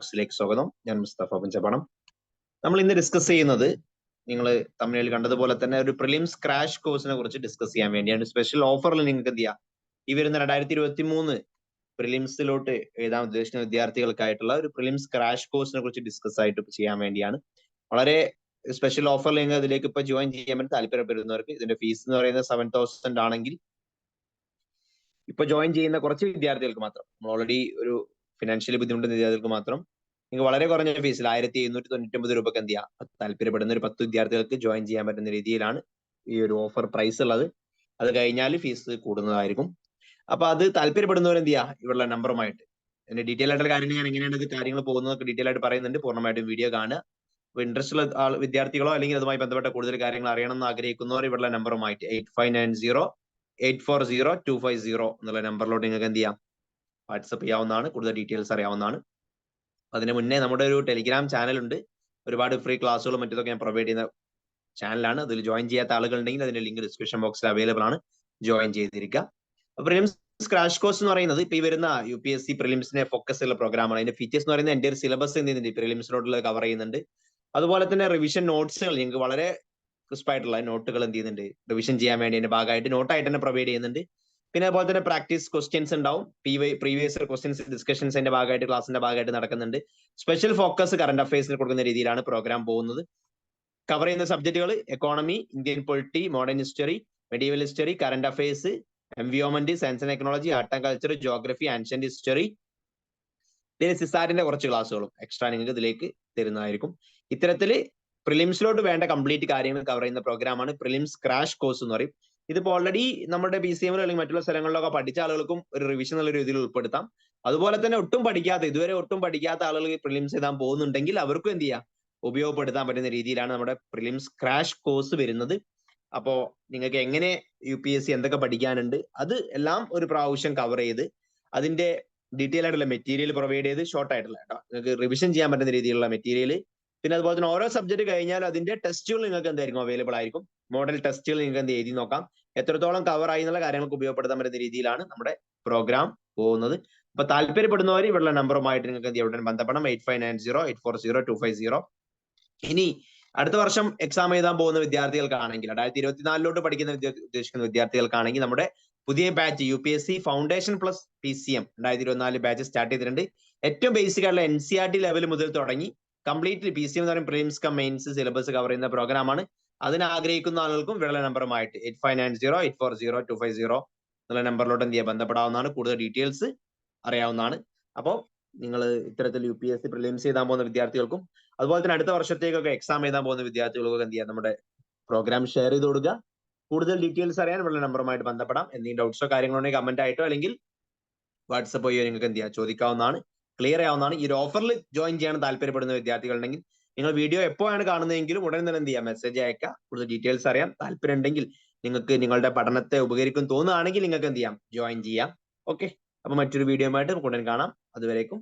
ടോക്സിലേക്ക് സ്വാഗതം. ഞാൻ മുസ്തഫ പഞ്ചപാണം. നമ്മൾ ഇന്ന് ഡിസ്കസ് ചെയ്യുന്നത് നിങ്ങൾ തമിഴിൽ കണ്ടതുപോലെ തന്നെ ഒരു പ്രിലിംസ് ക്രാഷ് കോഴ്സിനെ കുറിച്ച് ഡിസ്കസ് ചെയ്യാൻ വേണ്ടിയാണ്. സ്പെഷ്യൽ ഓഫറിൽ നിങ്ങൾക്ക് എന്ത് ചെയ്യാം, ഈ വരുന്ന 2023 പ്രിലിംസിലോട്ട് എഴുതാൻ ഉദ്ദേശിക്കുന്ന വിദ്യാർത്ഥികൾക്കായിട്ടുള്ള ഒരു പ്രിലിംസ് ക്രാഷ് കോഴ്സിനെ കുറിച്ച് ഡിസ്കസ് ആയിട്ട് ചെയ്യാൻ വേണ്ടിയാണ്. വളരെ സ്പെഷ്യൽ ഓഫറിൽ നിങ്ങൾ അതിലേക്ക് ഇപ്പൊ ജോയിൻ ചെയ്യാൻ വേണ്ടി താല്പര്യപ്പെടുന്നവർക്ക് ഇതിന്റെ ഫീസ് എന്ന് പറയുന്നത് 7,000 ആണെങ്കിൽ ഇപ്പൊ ജോയിൻ ചെയ്യുന്ന കുറച്ച് വിദ്യാർത്ഥികൾക്ക് മാത്രം, നമ്മൾ ഓൾറെഡി ഒരു ഫിനാൻഷ്യലി ബുദ്ധിമുട്ടുന്ന വിദ്യാർത്ഥികൾക്ക് മാത്രം നിങ്ങൾക്ക് വളരെ കുറഞ്ഞ ഫീസിൽ 1,799 രൂപക്ക് എന്ത് ചെയ്യാം, താല്പര്യപ്പെടുന്ന ഒരു 10 വിദ്യാർത്ഥികൾക്ക് ജോയിൻ ചെയ്യാൻ പറ്റുന്ന രീതിയിലാണ് ഈ ഒരു ഓഫർ പ്രൈസ് ഉള്ളത്. അത് കഴിഞ്ഞാൽ ഫീസ് കൂടുന്നതായിരിക്കും. അപ്പൊ അത് താല്പര്യപ്പെടുന്നവർ എന്ത് ചെയ്യുക, ഇവരുടെ നമ്പറുമായിട്ട് അതിന്റെ ഡീറ്റെയിൽ ആയിട്ടുള്ള കാര്യങ്ങൾ ഞാൻ എങ്ങനെയാണ് ഇത് കാര്യങ്ങൾ പോകുന്നതൊക്കെ ഡീറ്റെയിൽ ആയിട്ട് പറയുന്നുണ്ട്. പൂർണ്ണമായിട്ടും വീഡിയോ കാണുക. അപ്പൊ ഇൻട്രസ്റ്റ് ഉള്ള വിദ്യാർത്ഥികളോ അല്ലെങ്കിൽ അതുമായി ബന്ധപ്പെട്ട കൂടുതൽ കാര്യങ്ങൾ അറിയണമെന്ന് ആഗ്രഹിക്കുന്നവർ ഇവരുടെ നമ്പറുമായിട്ട് 8590840250 എന്നുള്ള നമ്പറിലോട്ട് നിങ്ങൾക്ക് എന്ത് ചെയ്യാം, വാട്സപ്പ് ചെയ്യാവുന്നതാണ്. കൂടുതൽ ഡീറ്റെയിൽസ് അറിയാവുന്നതാണ്. അതിന് മുന്നേ നമ്മുടെ ഒരു ടെലിഗ്രാം ചാനൽ ഉണ്ട്. ഒരുപാട് ഫ്രീ ക്ലാസ്സുകളും മറ്റൊക്കെ ഞാൻ പ്രൊവൈഡ് ചെയ്യുന്ന ചാനലാണ്. അതിൽ ജോയിൻ ചെയ്യാത്ത ആളുകൾ ഉണ്ടെങ്കിൽ അതിന്റെ ലിങ്ക് ഡിസ്ക്രിപ്ഷൻ ബോക്സിൽ അവൈലബിൾ ആണ്. ജോയിൻ ചെയ്തിരിക്കുക. പ്രിലിംസ് ക്രാഷ് കോഴ്സ് എന്ന് പറയുന്നത് ഇപ്പൊ ഈ വരുന്ന UPSC പ്രിലിംസിനെ ഫോക്കസ് ഉള്ള പ്രോഗ്രാമാണ്. അതിന്റെ ഫീച്ചേഴ്സ് എന്ന് പറയുന്നത് എൻ്റെ ഒരു സിലബസ് എന്ത് ചെയ്യുന്നുണ്ട്, പ്രിലിംസിലോട്ടുള്ള കവർ ചെയ്യുന്നുണ്ട്. അതുപോലെ തന്നെ റിവിഷൻ നോട്ട്സുകൾ നിങ്ങൾക്ക് വളരെ ക്രിസ്പ് ആയിട്ടുള്ള നോട്ടുകൾ എന്ത് ചെയ്യുന്നുണ്ട്, റിവിഷൻ ചെയ്യാൻ വേണ്ടി അതിന്റെ ഭാഗമായിട്ട് നോട്ടായിട്ട് തന്നെ പ്രൊവൈഡ് ചെയ്യുന്നുണ്ട്. പിന്നെ അതുപോലെ തന്നെ പ്രാക്ടീസ് ക്വസ്റ്റ്യൻസ് ഉണ്ടാവും. പ്രീവിയസ് ക്വസ്റ്റ്യൻസ് ഡിസ്കഷൻസ് അതിന്റെ ഭാഗമായിട്ട് ക്ലാസിന്റെ ഭാഗമായിട്ട് നടക്കുന്നുണ്ട്. സ്പെഷ്യൽ ഫോക്കസ് കറന്റ് അഫയേഴ്സിൽ കൊടുക്കുന്ന രീതിയിലാണ് പ്രോഗ്രാം പോകുന്നത്. കവർ ചെയ്യുന്ന സബ്ജക്റ്റുകൾ economy, Indian polity, modern history, medieval history, current affairs, environment, science and technology, art and culture, geography, ancient history, പിന്നെ സിസാറ്റിന്റെ കുറച്ച് ക്ലാസ്സുകളും എക്സ്ട്രാ നിങ്ങൾക്ക് ഇതിലേക്ക് തരുന്നതായിരിക്കും. ഇത്തരത്തില് പ്രിലിംസിലോട്ട് വേണ്ട കംപ്ലീറ്റ് കാര്യങ്ങൾ കവർ ചെയ്യുന്ന പ്രോഗ്രാമാണ് പ്രിലിംസ് ക്രാഷ് കോഴ്സ് എന്ന് പറയും. ഇതിപ്പോ ഓൾറെഡി നമ്മുടെ BCM അല്ലെങ്കിൽ മറ്റുള്ള സ്ഥലങ്ങളിലൊക്കെ പഠിച്ച ആളുകൾക്കും ഒരു റിവിഷൻ എന്നുള്ള രീതിയിൽ ഉൾപ്പെടുത്താം. അതുപോലെ തന്നെ ഇതുവരെ ഒട്ടും പഠിക്കാത്ത ആളുകൾ പ്രിലിംസ് എഴുതാൻ പോകുന്നുണ്ടെങ്കിൽ അവർക്കും എന്ത് ചെയ്യാം, ഉപയോഗപ്പെടുത്താൻ പറ്റുന്ന രീതിയിലാണ് നമ്മുടെ പ്രിലിംസ് ക്രാഷ് കോഴ്സ് വരുന്നത്. അപ്പോ നിങ്ങൾക്ക് എങ്ങനെ UPSC എന്തൊക്കെ പഠിക്കാനുണ്ട് അത് എല്ലാം ഒരു പ്രാവശ്യം കവർ ചെയ്ത് അതിന്റെ ഡീറ്റെയിൽ ആയിട്ടുള്ള മെറ്റീരിയൽ പ്രൊവൈഡ് ചെയ്ത് ഷോർട്ട് ആയിട്ടുള്ള നിങ്ങൾക്ക് റിവിഷൻ ചെയ്യാൻ പറ്റുന്ന രീതിയിലുള്ള മെറ്റീരിയൽ, പിന്നെ അതുപോലെ തന്നെ ഓരോ സബ്ജക്ട് കഴിഞ്ഞാൽ അതിന്റെ ടെസ്റ്റുകൾ നിങ്ങൾക്ക് എന്തായിരിക്കും അവൈലബിൾ ആയിരിക്കും. മോഡൽ ടെസ്റ്റുകൾ നിങ്ങൾക്ക് എന്ത് എഴുതി നോക്കാം, എത്രത്തോളം കവർ ആയി എന്നുള്ള കാര്യങ്ങൾക്ക് ഉപയോഗപ്പെടുത്താൻ പറ്റുന്ന രീതിയിലാണ് നമ്മുടെ പ്രോഗ്രാം പോകുന്നത്. അപ്പൊ താല്പര്യപ്പെടുന്നവർ ഇവരുടെ നമ്പറുമായിട്ട് നിങ്ങൾക്ക് എന്ത് ചെയ്യാൻ ബന്ധപ്പെടണം. 8590840250. ഇനി അടുത്ത വർഷം എക്സാം എഴുതാൻ പോകുന്ന വിദ്യാർത്ഥികൾക്കാണെങ്കിൽ 2024 പഠിക്കുന്ന ഉദ്ദേശിക്കുന്ന വിദ്യാർത്ഥികൾക്കാണെങ്കിൽ നമ്മുടെ പുതിയ batch UPSC foundation plus PCM 2024 batch start ചെയ്തിട്ടുണ്ട്. ഏറ്റവും ബേസിക് ആയിട്ടുള്ള NCERT ലെവൽ മുതൽ തുടങ്ങി കംപ്ലീറ്റ്ലി PCM എന്ന് പറയുന്ന prelims come mains syllabus cover ചെയ്യുന്ന പ്രോഗ്രാമാണ്. അതിന് ആഗ്രഹിക്കുന്ന ആളുകൾക്കും ഇവരുടെ നമ്പറുമായിട്ട് 8590840250 എന്നുള്ള നമ്പറിലോട്ട് എന്ത് ചെയ്യാൻ ബന്ധപ്പെടാവുന്നതാണ്. കൂടുതൽ ഡീറ്റെയിൽസ് അറിയാവുന്നതാണ്. അപ്പോൾ നിങ്ങൾ ഇത്തരത്തിൽ UPSC പ്രിലിംസ് എഴുതാൻ പോകുന്ന വിദ്യാർത്ഥികൾക്കും അതുപോലെ തന്നെ അടുത്ത വർഷത്തേക്കൊക്കെ എക്സാം എഴുതാൻ പോകുന്ന വിദ്യാർത്ഥികൾക്കൊക്കെ എന്ത് ചെയ്യാം, നമ്മുടെ പ്രോഗ്രാം ഷെയർ ചെയ്ത് കൊടുക്കുക. കൂടുതൽ ഡീറ്റെയിൽസ് അറിയാൻ ഇവരുടെ നമ്പറുമായിട്ട് ബന്ധപ്പെടാം. എന്തെങ്കിലും ഡൗട്ട്സോ കാര്യങ്ങളോ ഉണ്ടെങ്കിൽ കമന്റ് ആയിട്ടോ അല്ലെങ്കിൽ വാട്സപ്പ് വഴിയോ നിങ്ങൾക്ക് എന്ത് ചെയ്യാം, ചോദിക്കാവുന്നതാണ്, ക്ലിയർ ആവുന്നതാണ്. ഈ ഒരു ഓഫറിൽ ജോയിൻ ചെയ്യാൻ താല്പര്യപ്പെടുന്ന വിദ്യാർത്ഥികൾ ഉണ്ടെങ്കിൽ നിങ്ങൾ വീഡിയോ എപ്പോഴാണ് കാണുന്നതെങ്കിലും ഉടൻ തന്നെ എന്ത് ചെയ്യാം, മെസ്സേജ് അയക്കാം. കൂടുതൽ ഡീറ്റെയിൽസ് അറിയാം. താല്പര്യം ഉണ്ടെങ്കിൽ നിങ്ങൾക്ക് നിങ്ങളുടെ പഠനത്തെ ഉപകരിക്കും തോന്നുകയാണെങ്കിൽ നിങ്ങൾക്ക് എന്ത് ചെയ്യാം, ജോയിൻ ചെയ്യാം. ഓക്കെ, അപ്പൊ മറ്റൊരു വീഡിയോ ആയിട്ട് നമുക്ക് ഉടൻ കാണാം. അതുവരേക്കും